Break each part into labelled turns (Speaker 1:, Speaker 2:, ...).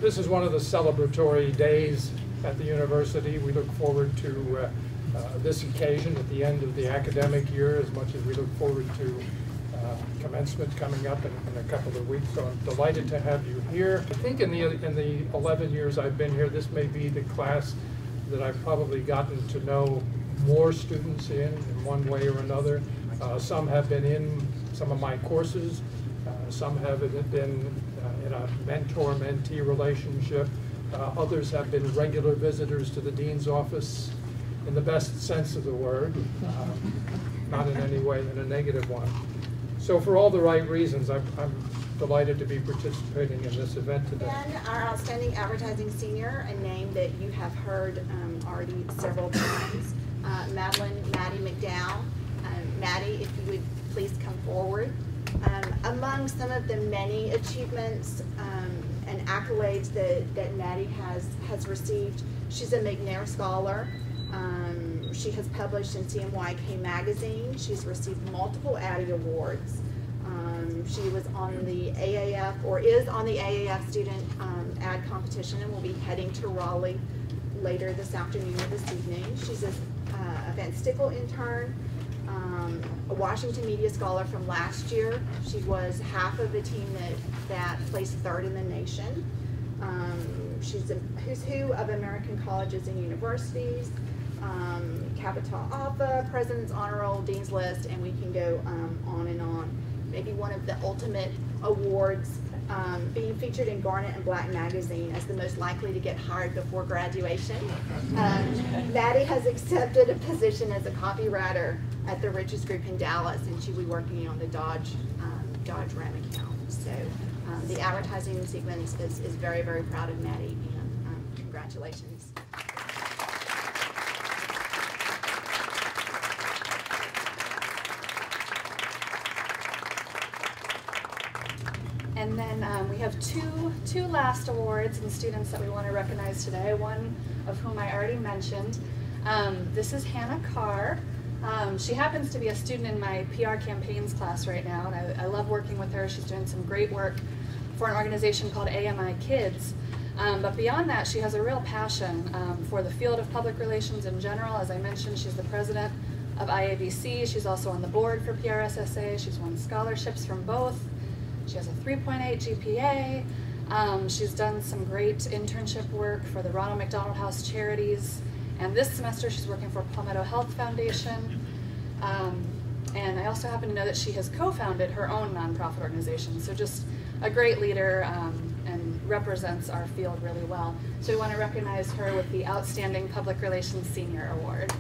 Speaker 1: This is one of the celebratory days at the university. We look forward to this occasion at the end of the academic year as much as we look forward to commencement coming up in a couple of weeks. So I'm delighted to have you here. I think in the 11 years I've been here, this may be the class that I've probably gotten to know more students in one way or another. Some have been in some of my courses. Some have been in a mentor-mentee relationship. Others have been regular visitors to the dean's office in the best sense of the word, not in any way in a negative one. So for all the right reasons, I'm delighted to be participating in this event today.
Speaker 2: And our outstanding advertising senior, a name that you have heard already several times, Maddie McDowell. Maddie, if you would please come forward. Among some of the many achievements and accolades that Maddie has received, she's a McNair Scholar. She has published in CMYK magazine. She's received multiple Addy Awards. She was on the AAF, or is on the AAF student ad competition, and will be heading to Raleigh later this afternoon or this evening. She's a Van Stickle intern, a Washington Media Scholar from last year. She was half of the team that placed third in the nation. She's a who's who of American colleges and universities, Kappa Alpha, President's Honor Roll, Dean's List, and we can go on and on. Maybe one of the ultimate awards, being featured in Garnet and Black magazine as the most likely to get hired before graduation. Maddie has accepted a position as a copywriter at the Riches Group in Dallas, and she'll be working on the Dodge Ram account. So the advertising sequence is very, very proud of Maddie, and congratulations. And then we have two last awards and students that we want to recognize today, one of whom I already mentioned. This is Hannah Carr. She happens to be a student in my PR campaigns class right now, and I love working with her. She's doing some great work for an organization called AMI Kids. But beyond that, she has a real passion for the field of public relations in general. As I mentioned, she's the president of IABC. She's also on the board for PRSSA. She's won scholarships from both. She has a 3.8 GPA. She's done some great internship work for the Ronald McDonald House Charities. And this semester she's working for Palmetto Health Foundation. And I also happen to know that she has co-founded her own nonprofit organization. So just a great leader and represents our field really well. So we want to recognize her with the Outstanding Public Relations Senior Award.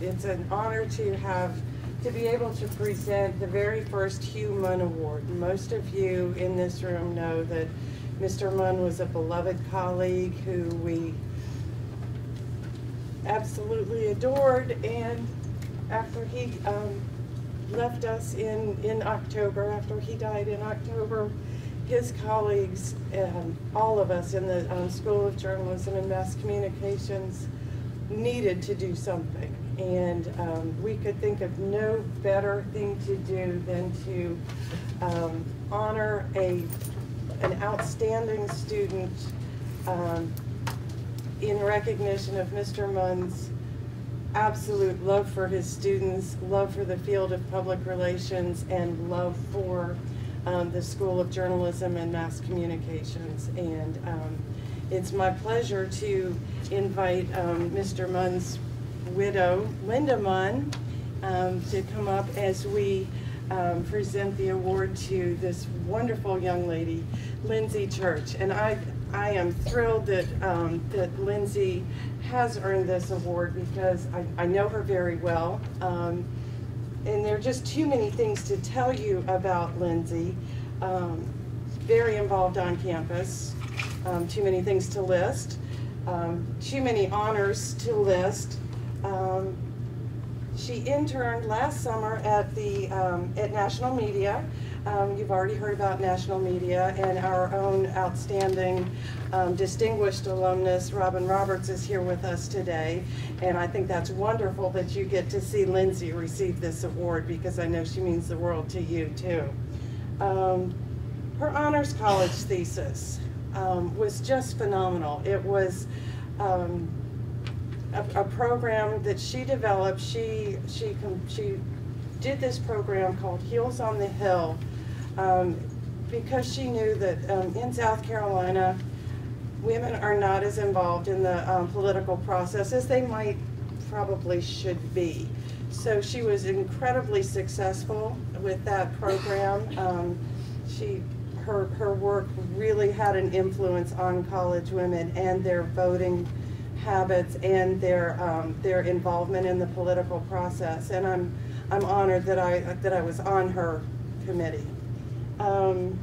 Speaker 3: It's an honor to be able to present the very first Hugh Munn Award. Most of you in this room know that Mr. Munn was a beloved colleague who we absolutely adored, and after he left us in October, after he died in October, his colleagues, all of us in the School of Journalism and Mass Communications needed to do something. And we could think of no better thing to do than to honor an outstanding student in recognition of Mr. Munn's absolute love for his students, love for the field of public relations, and love for the School of Journalism and Mass Communications. And it's my pleasure to invite Mr. Munn's widow, Linda Munn, to come up as we present the award to this wonderful young lady, Lindsay Church. And I am thrilled that that Lindsay has earned this award, because I know her very well. And there are just too many things to tell you about Lindsay. Very involved on campus, too many things to list, too many honors to list. She interned last summer at the at National Media. You've already heard about National Media, and our own outstanding distinguished alumnus, Robin Roberts, is here with us today. And I think that's wonderful that you get to see Lindsay receive this award, because I know she means the world to you too. Her honors college thesis was just phenomenal. It was a program that she developed. She did this program called Heels on the Hill because she knew that in South Carolina, women are not as involved in the political process as they might probably should be. So she was incredibly successful with that program. Her work really had an influence on college women and their voting habits and their involvement in the political process. And I'm honored that I was on her committee. And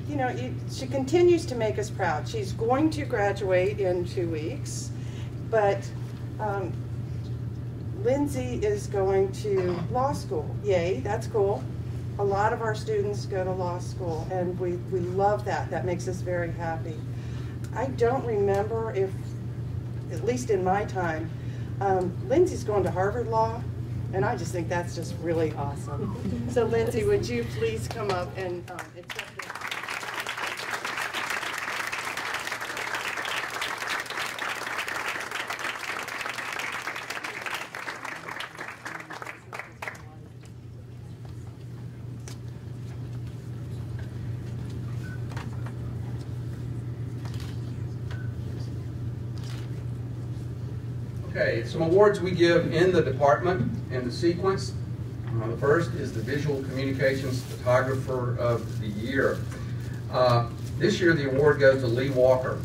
Speaker 3: you know, she continues to make us proud. She's going to graduate in 2 weeks, but Lindsay is going to law school. Yay, that's cool. A lot of our students go to law school, and we love that. That makes us very happy. I don't remember if, at least in my time, Lindsay's going to Harvard Law, and I just think that's just really awesome. So Lindsay, would you please come up and accept this?
Speaker 4: Okay, some awards we give in the department in the sequence. The first is the Visual Communications Photographer of the Year. This year the award goes to Lee Walker.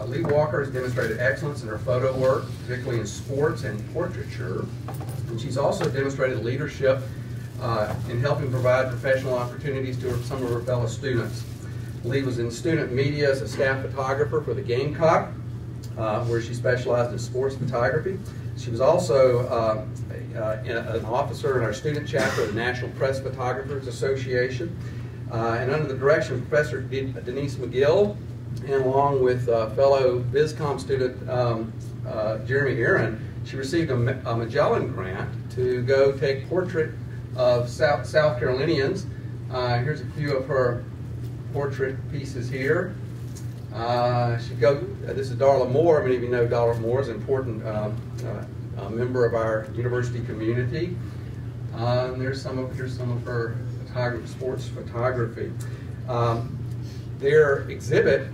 Speaker 4: Lee Walker has demonstrated excellence in her photo work, particularly in sports and portraiture. And she's also demonstrated leadership in helping provide professional opportunities to some of her fellow students. Lee was in student media as a staff photographer for the Gamecock, where she specialized in sports photography. She was also an officer in our student chapter of the National Press Photographers Association. And under the direction of Professor Denise McGill, and along with fellow BizCom student Jeremy Aaron, she received a Magellan Grant to go take portrait of South Carolinians. Here's a few of her portrait pieces here. This is Darla Moore. Many of you know Darla Moore is an important member of our university community. And here's some of her sports photography. Their exhibit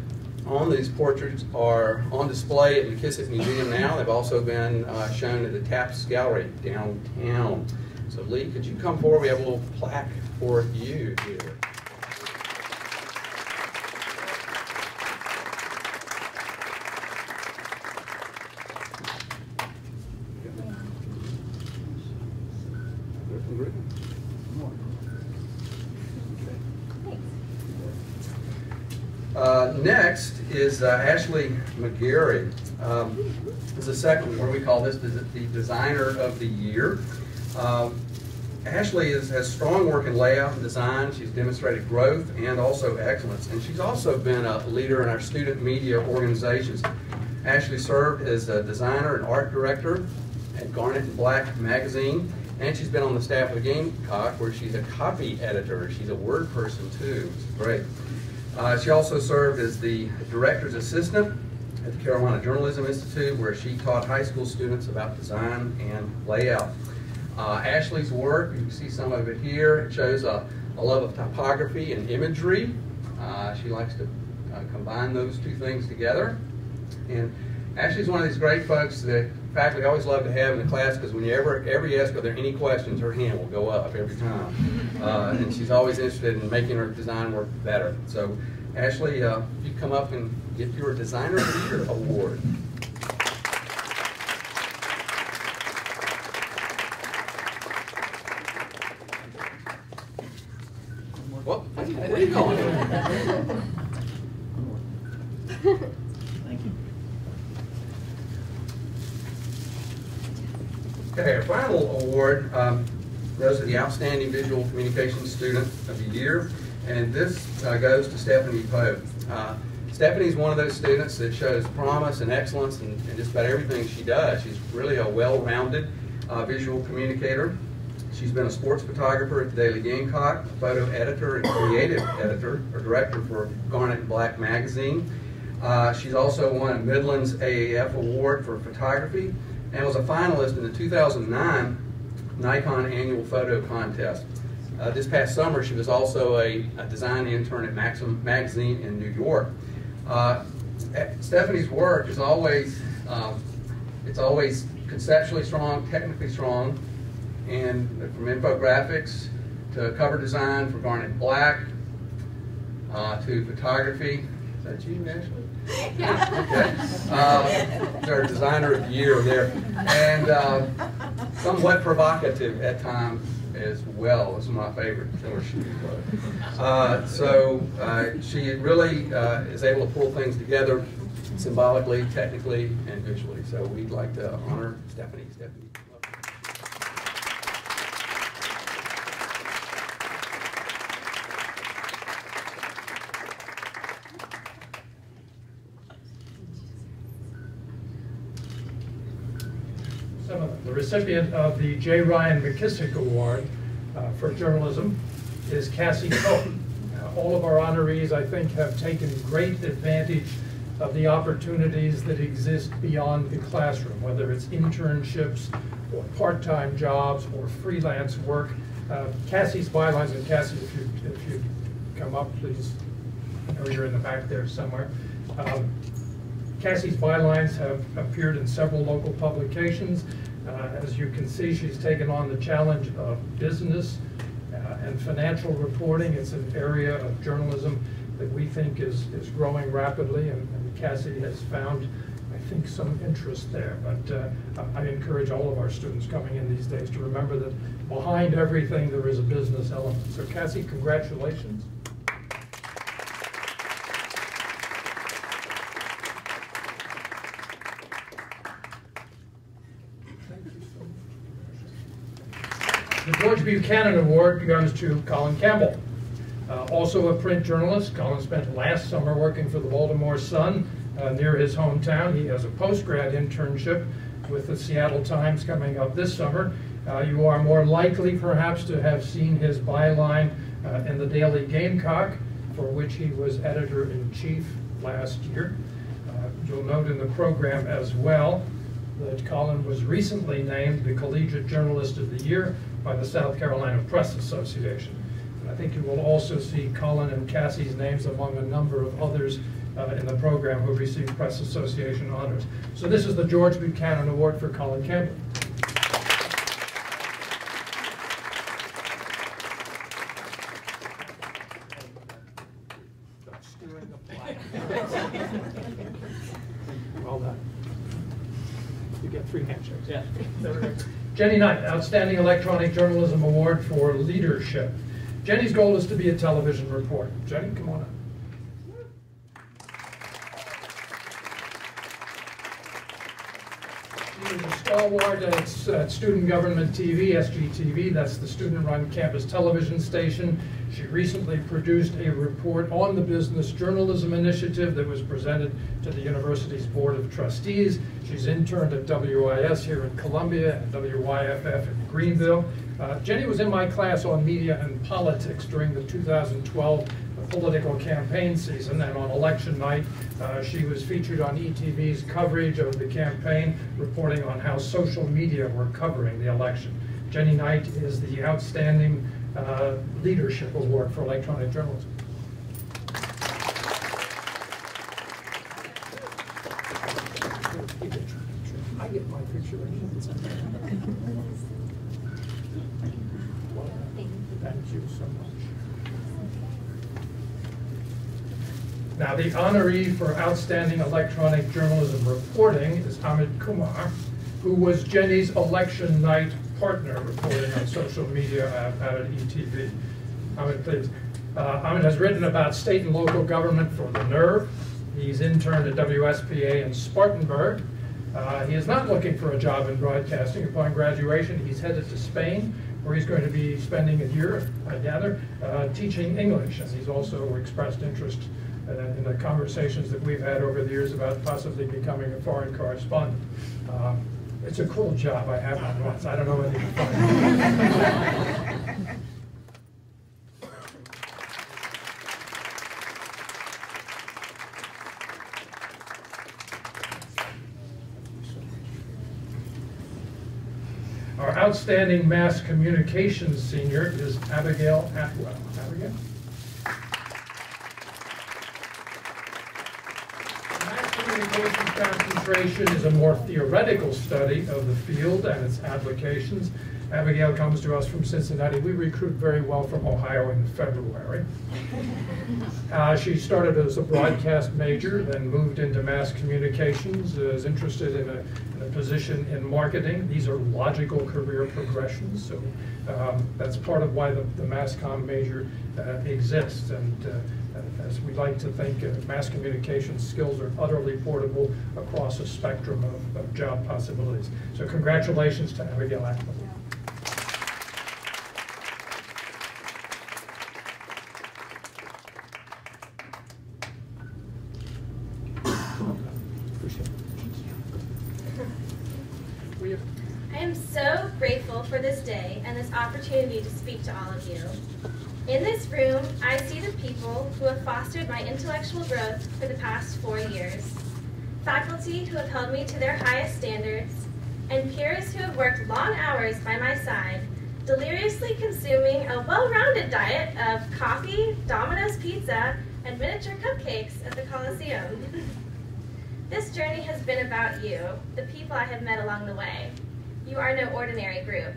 Speaker 4: on these portraits are on display at McKissick Museum now. They've also been shown at the Taps Gallery downtown. So Lee, could you come forward? We have a little plaque for you here. Next is Ashley McGarry. This is the second one. We call this the Designer of the Year. Ashley has strong work in layout and design. She's demonstrated growth and also excellence. And she's also been a leader in our student media organizations. Ashley served as a designer and art director at Garnet and Black magazine. And she's been on the staff of the Gamecock, where she's a copy editor. She's a word person too, which is great. She also served as the director's assistant at the Carolina Journalism Institute, where she taught high school students about design and layout. Ashley's work, you can see some of it here. It shows a love of typography and imagery. She likes to combine those two things together. And Ashley's one of these great folks that faculty always love to have in the class, because when you ever ask, are there any questions, her hand will go up every time. And she's always interested in making her design work better. So Ashley, if you come up and get your Designer of the Year award. Well, where are you going?
Speaker 5: Thank you.
Speaker 4: Okay, our final award goes to the Outstanding Visual Communications Student of the Year, and this goes to Stephanie Pope. Stephanie's one of those students that shows promise and excellence in just about everything she does. She's really a well-rounded visual communicator. She's been a sports photographer at the Daily Gamecock, a photo editor and creative editor or director for Garnet and Black magazine. She's also won a Midlands AAF award for photography and was a finalist in the 2009 Nikon Annual Photo Contest. This past summer, she was also a design intern at Maxim magazine in New York. Stephanie's work is always, it's always conceptually strong, technically strong, and from infographics to cover design for Garnet Black to photography. Is that you, Ashley? Yeah. Okay. Our designer of the year there, and somewhat provocative at times as well. This is my favorite where she was. So she really is able to pull things together symbolically, technically, and visually. So we'd like to honor Stephanie. Stephanie.
Speaker 1: The recipient of the J. Ryan McKissick Award for Journalism is Cassie Pope. All of our honorees, I think, have taken great advantage of the opportunities that exist beyond the classroom, whether it's internships or part-time jobs or freelance work. Cassie's bylines, and Cassie, if you come up, please. I know you're in the back there somewhere. Cassie's bylines have appeared in several local publications. As you can see, she's taken on the challenge of business and financial reporting. It's an area of journalism that we think is growing rapidly, and Cassie has found, I think, some interest there. But I encourage all of our students coming in these days to remember that behind everything there is a business element. So Cassie, congratulations. The George Buchanan Award goes to Colin Campbell. Also a print journalist, Colin spent last summer working for the Baltimore Sun near his hometown. He has a post-grad internship with the Seattle Times coming up this summer. You are more likely perhaps to have seen his byline in the Daily Gamecock, for which he was editor-in-chief last year. You'll note in the program as well that Colin was recently named the Collegiate Journalist of the Year by the South Carolina Press Association. And I think you will also see Colin and Cassie's names among a number of others in the program who received Press Association honors. So this is the George Buchanan Award for Colin Campbell. Well done. You get 3 handshakes. Yeah. Jenny Knight, Outstanding Electronic Journalism Award for Leadership. Jenny's goal is to be a television reporter. Jenny, come on up. She was a stalwart at Student Government TV, SGTV. That's the student-run campus television station. She recently produced a report on the Business Journalism Initiative that was presented to the university's Board of Trustees. She's interned at WIS here in Columbia and WYFF in Greenville. Jenny was in my class on media and politics during the 2012 political campaign season, and on election night she was featured on ETV's coverage of the campaign, reporting on how social media were covering the election. Jenny Knight is the Outstanding Leadership Award for Electronic Journalism. I get my picture. Thank you so much. Now, the honoree for Outstanding Electronic Journalism Reporting is Amit Kumar, who was Jenny's election night partner reporting on social media out at ETV. Amit, please. Amit has written about state and local government for The Nerve. He's interned at WSPA in Spartanburg. He is not looking for a job in broadcasting. Upon graduation, he's headed to Spain, where he's going to be spending a year, I gather, teaching English. And he's also expressed interest in the conversations that we've had over the years about possibly becoming a foreign correspondent. It's a cool job. I have one once. I don't know whether you can find it. Our outstanding mass communications senior is Abigail Atwell. Abigail? Mass communications concentration is a more theoretical study of the field and its applications. Abigail comes to us from Cincinnati. We recruit very well from Ohio in February. She started as a broadcast major, then moved into mass communications, is interested in a position in marketing. These are logical career progressions, so that's part of why the mass comm major exists. And as we like to think, mass communications skills are utterly portable across a spectrum of job possibilities. So congratulations to Abigail Atwell.
Speaker 5: I am so grateful for this day and this opportunity to speak to all of you. In this room, I see the people who have fostered my intellectual growth for the past 4 years, faculty who have held me to their highest standards, and peers who have worked long hours by my side, deliriously consuming a well-rounded diet of coffee, Domino's pizza, and miniature cupcakes at the Coliseum. This journey has been about you, the people I have met along the way. You are no ordinary group.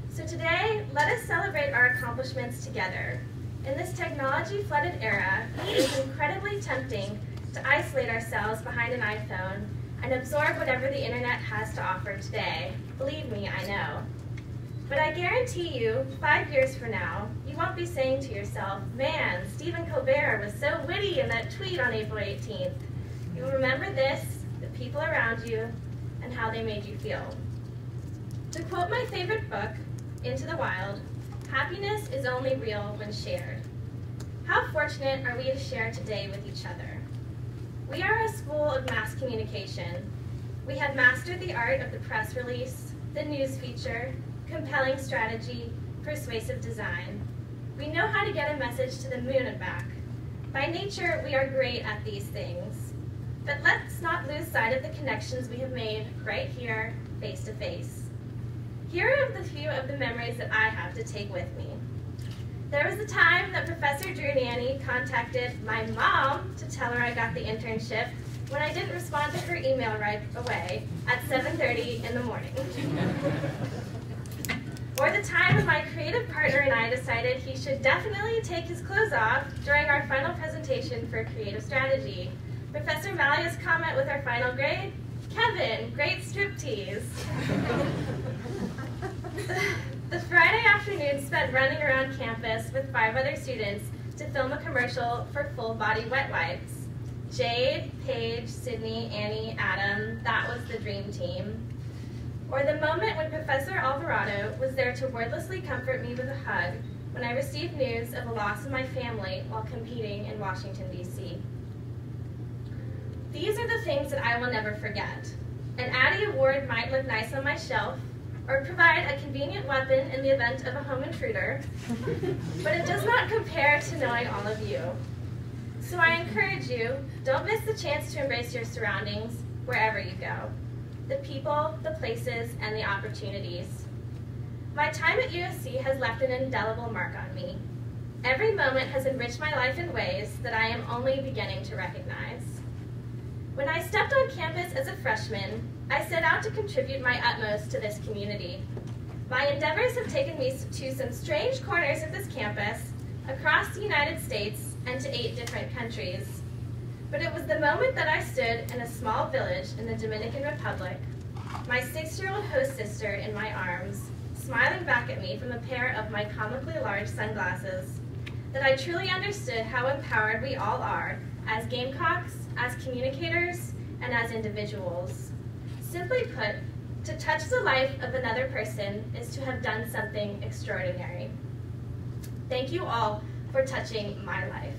Speaker 5: So today, let us celebrate our accomplishments together. In this technology-flooded era, it is incredibly tempting to isolate ourselves behind an iPhone and absorb whatever the internet has to offer today. Believe me, I know. But I guarantee you, 5 years from now, you won't be saying to yourself, man, Stephen Colbert was so witty in that tweet on April 18th. You will remember this, the people around you, and how they made you feel. To quote my favorite book, Into the Wild, happiness is only real when shared. How fortunate are we to share today with each other? We are a school of mass communication. We have mastered the art of the press release, the news feature, compelling strategy, persuasive design. We know how to get a message to the moon and back. By nature, we are great at these things. But let's not lose sight of the connections we have made right here, face to face. Here are the few of the memories that I have to take with me. There was a time that Professor Drew Nanny contacted my mom to tell her I got the internship when I didn't respond to her email right away at 7:30 in the morning. Or the time when my creative partner and I decided he should definitely take his clothes off during our final presentation for creative strategy. Professor Malia's comment with our final grade, Kevin, great striptease. The Friday afternoon spent running around campus with 5 other students to film a commercial for Full Body Wet Wipes. Jade, Paige, Sydney, Annie, Adam, that was the dream team. Or the moment when Professor Alvarado was there to wordlessly comfort me with a hug when I received news of the loss of my family while competing in Washington, D.C. These are the things that I will never forget. An Addie Award might look nice on my shelf, or provide a convenient weapon in the event of a home intruder, but it does not compare to knowing all of you. So I encourage you, don't miss the chance to embrace your surroundings wherever you go. The people, the places, and the opportunities. My time at USC has left an indelible mark on me. Every moment has enriched my life in ways that I am only beginning to recognize. When I stepped on campus as a freshman, I set out to contribute my utmost to this community. My endeavors have taken me to some strange corners of this campus, across the United States, and to 8 different countries. But it was the moment that I stood in a small village in the Dominican Republic, my 6-year-old host sister in my arms, smiling back at me from a pair of my comically large sunglasses, that I truly understood how empowered we all are as Gamecocks, as communicators, and as individuals. Simply put, to touch the life of another person is to have done something extraordinary. Thank you all for touching my life.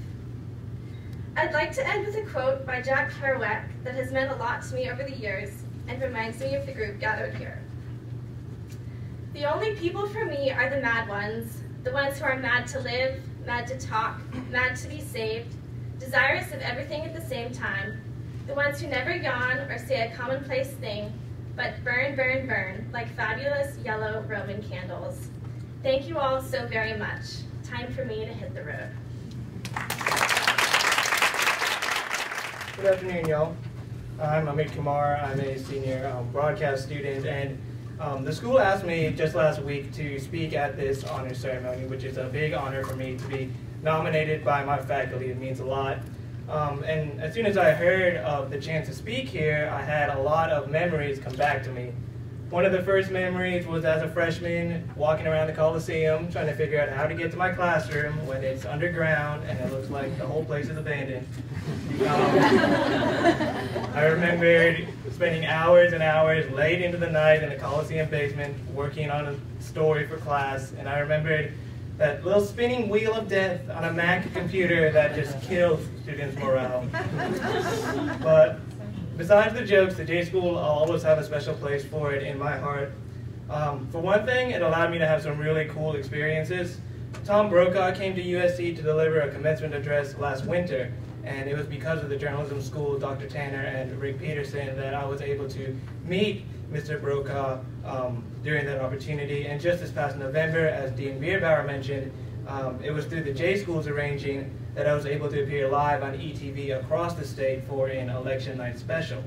Speaker 5: I'd like to end with a quote by Jack Kerouac that has meant a lot to me over the years and reminds me of the group gathered here. The only people for me are the mad ones who are mad to live, mad to talk, mad to be saved, desirous of everything at the same time, the ones who never yawn or say a commonplace thing, but burn, burn, burn, like fabulous yellow Roman candles. Thank you all so very much. Time for me to hit the road.
Speaker 6: Good afternoon, y'all. I'm Amit Kumar. I'm a senior broadcast student, and the school asked me just last week to speak at this honor ceremony, which is a big honor for me to be nominated by my faculty. It means a lot. And as soon as I heard of the chance to speak here, I had a lot of memories come back to me. One of the first memories was as a freshman walking around the Coliseum trying to figure out how to get to my classroom when it's underground and it looks like the whole place is abandoned. I remembered spending hours and hours late into the night in the Coliseum basement working on a story for class, and I remembered that little spinning wheel of death on a Mac computer that just kills students' morale. But besides the jokes, the J School, I'll always have a special place for it in my heart. For one thing, it allowed me to have some really cool experiences. Tom Brokaw came to USC to deliver a commencement address last winter, and it was because of the journalism school, Dr. Tanner and Rick Peterson, that I was able to meet Mr. Brokaw during that opportunity. And just this past November, as Dean Bierbauer mentioned, it was through the J School's arranging that I was able to appear live on ETV across the state for an election night special.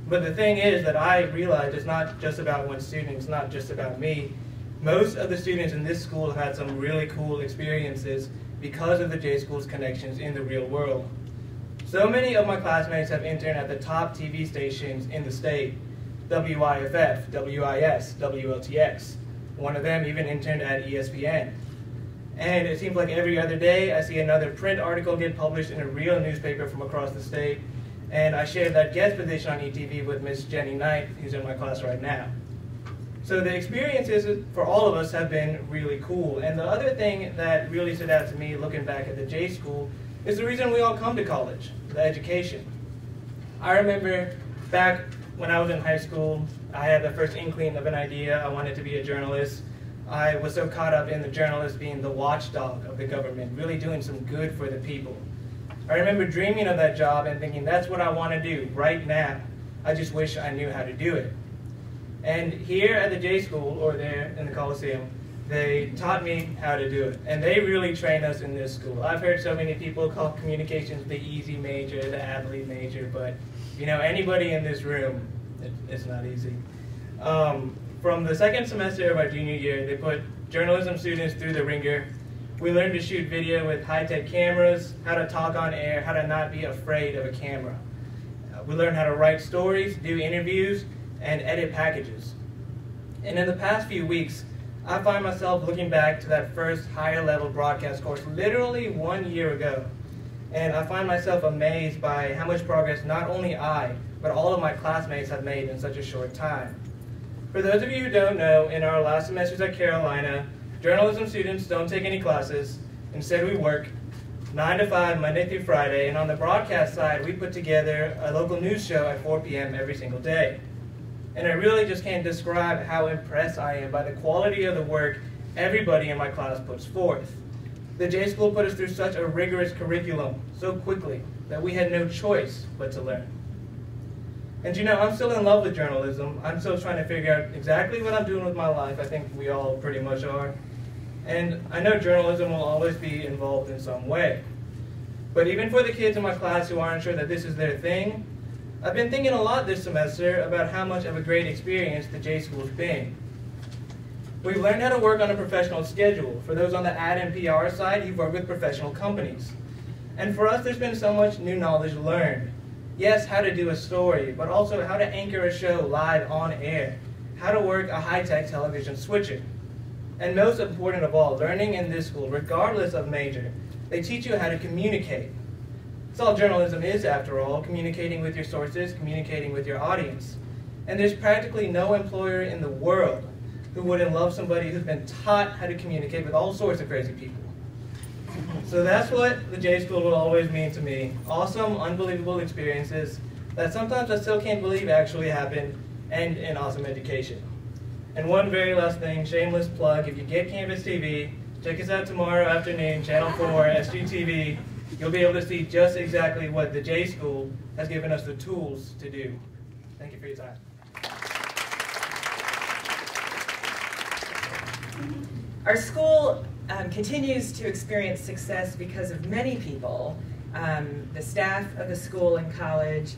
Speaker 6: But the thing is that I realized it's not just about one student, it's not just about me. Most of the students in this school have had some really cool experiences because of the J School's connections in the real world. So many of my classmates have interned at the top TV stations in the state: WIFF, WIS, WLTX. One of them even interned at ESPN. And it seems like every other day I see another print article get published in a real newspaper from across the state. And I shared that guest position on ETV with Miss Jenny Knight, who's in my class right now. So the experiences for all of us have been really cool. And the other thing that really stood out to me looking back at the J School is the reason we all come to college, the education. I remember back when I was in high school, I had the first inkling of an idea. I wanted to be a journalist. I was so caught up in the journalist being the watchdog of the government, really doing some good for the people. I remember dreaming of that job and thinking, that's what I want to do right now. I just wish I knew how to do it. And here at the J School, or there in the Coliseum, they taught me how to do it. And they really trained us in this school. I've heard so many people call communications the easy major, the athlete major, but you know, anybody in this room, it's not easy. From the second semester of our junior year, they put journalism students through the ringer. We learned to shoot video with high-tech cameras, how to talk on air, how to not be afraid of a camera. We learned how to write stories, do interviews, and edit packages. And in the past few weeks, I find myself looking back to that first higher-level broadcast course literally 1 year ago. And I find myself amazed by how much progress not only I, but all of my classmates have made in such a short time. For those of you who don't know, in our last semesters at Carolina, journalism students don't take any classes. Instead, we work 9 to 5, Monday through Friday, and on the broadcast side, we put together a local news show at 4 p.m. every single day. And I really just can't describe how impressed I am by the quality of the work everybody in my class puts forth. The J School put us through such a rigorous curriculum so quickly that we had no choice but to learn. And you know, I'm still in love with journalism. I'm still trying to figure out exactly what I'm doing with my life. I think we all pretty much are. And I know journalism will always be involved in some way. But even for the kids in my class who aren't sure that this is their thing, I've been thinking a lot this semester about how much of a great experience the J School's been. We've learned how to work on a professional schedule. For those on the ad and PR side, you've worked with professional companies. And for us, there's been so much new knowledge learned. Yes, how to do a story, but also how to anchor a show live on air, how to work a high-tech television switcher. And most important of all, learning in this school, regardless of major, they teach you how to communicate. That's all journalism is, after all, communicating with your sources, communicating with your audience. And there's practically no employer in the world who wouldn't love somebody who's been taught how to communicate with all sorts of crazy people. So that's what the J School will always mean to me. Awesome, unbelievable experiences that sometimes I still can't believe actually happened, and an awesome education. And one very last thing, shameless plug, if you get Canvas TV, check us out tomorrow afternoon, Channel 4, SGTV. You'll be able to see just exactly what the J School has given us the tools to do. Thank you for your time.
Speaker 7: Our school continues to experience success because of many people, the staff of the school and college,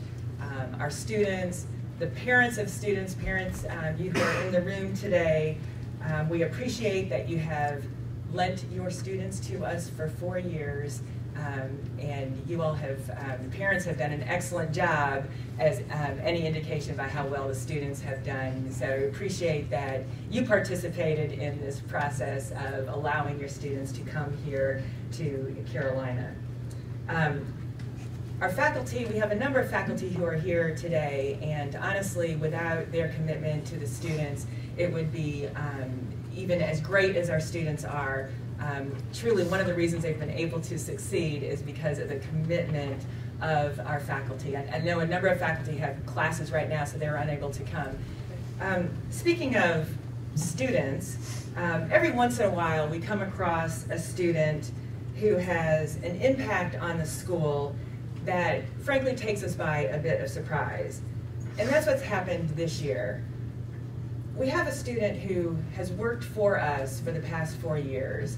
Speaker 7: our students, the parents of students, you who are in the room today. We appreciate that you have lent your students to us for 4 years, and you all have, the parents have done an excellent job, as any indication by how well the students have done. So we appreciate that you participated in this process of allowing your students to come here to Carolina. Our faculty, we have a number of faculty who are here today, and honestly, without their commitment to the students, it would be, even as great as our students are, truly one of the reasons they've been able to succeed is because of the commitment of our faculty. I know a number of faculty have classes right now, so they're unable to come. Speaking of students, every once in a while we come across a student who has an impact on the school that frankly takes us by a bit of surprise. And that's what's happened this year. We have a student who has worked for us for the past 4 years,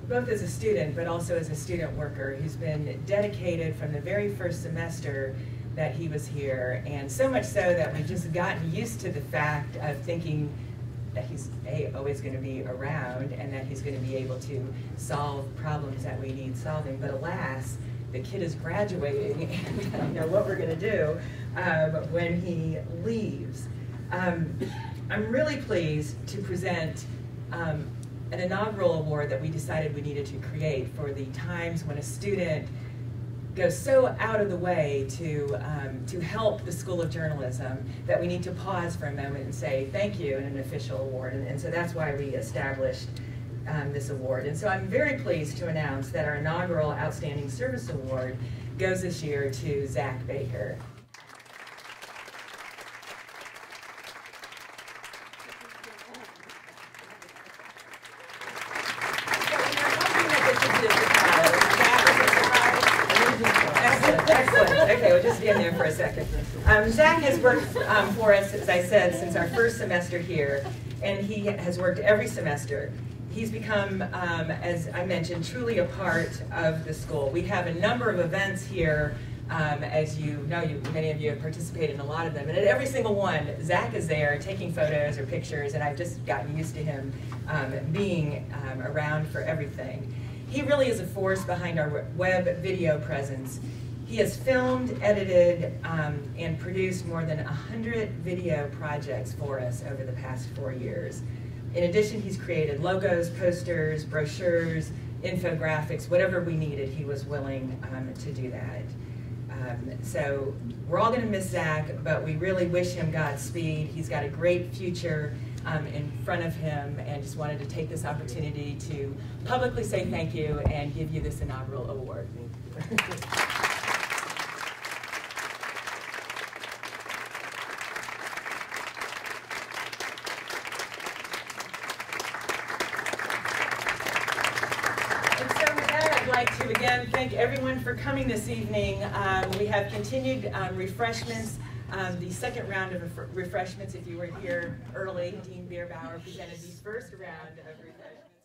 Speaker 7: both as a student but also as a student worker, who's been dedicated from the very first semester that he was here, and so much so that we've just gotten used to the fact of thinking that he's always going to be around and that he's going to be able to solve problems that we need solving. But alas, the kid is graduating, and I don't know what we're going to do when he leaves. I'm really pleased to present an inaugural award that we decided we needed to create for the times when a student goes so out of the way to help the School of Journalism that we need to pause for a moment and say thank you in an official award. And so that's why we established this award. And so I'm very pleased to announce that our inaugural Outstanding Service Award goes this year to Zach Baker. Excellent. Okay, we'll just be in there for a second. Zach has worked for us, as I said, since our first semester here, and he has worked every semester. He's become, as I mentioned, truly a part of the school. We have a number of events here. As you know, many of you have participated in a lot of them, and at every single one, Zach is there taking photos or pictures, and I've just gotten used to him being around for everything. He really is a force behind our web video presence. He has filmed, edited, and produced more than 100 video projects for us over the past 4 years. In addition, he's created logos, posters, brochures, infographics, whatever we needed, he was willing to do that. So we're all going to miss Zach, but we really wish him Godspeed. He's got a great future in front of him, and just wanted to take this opportunity to publicly say thank you and give you this inaugural award. I'd like to again thank everyone for coming this evening. We have continued refreshments. The second round of refreshments, if you were here early, Dean Bierbauer presented the first round of refreshments.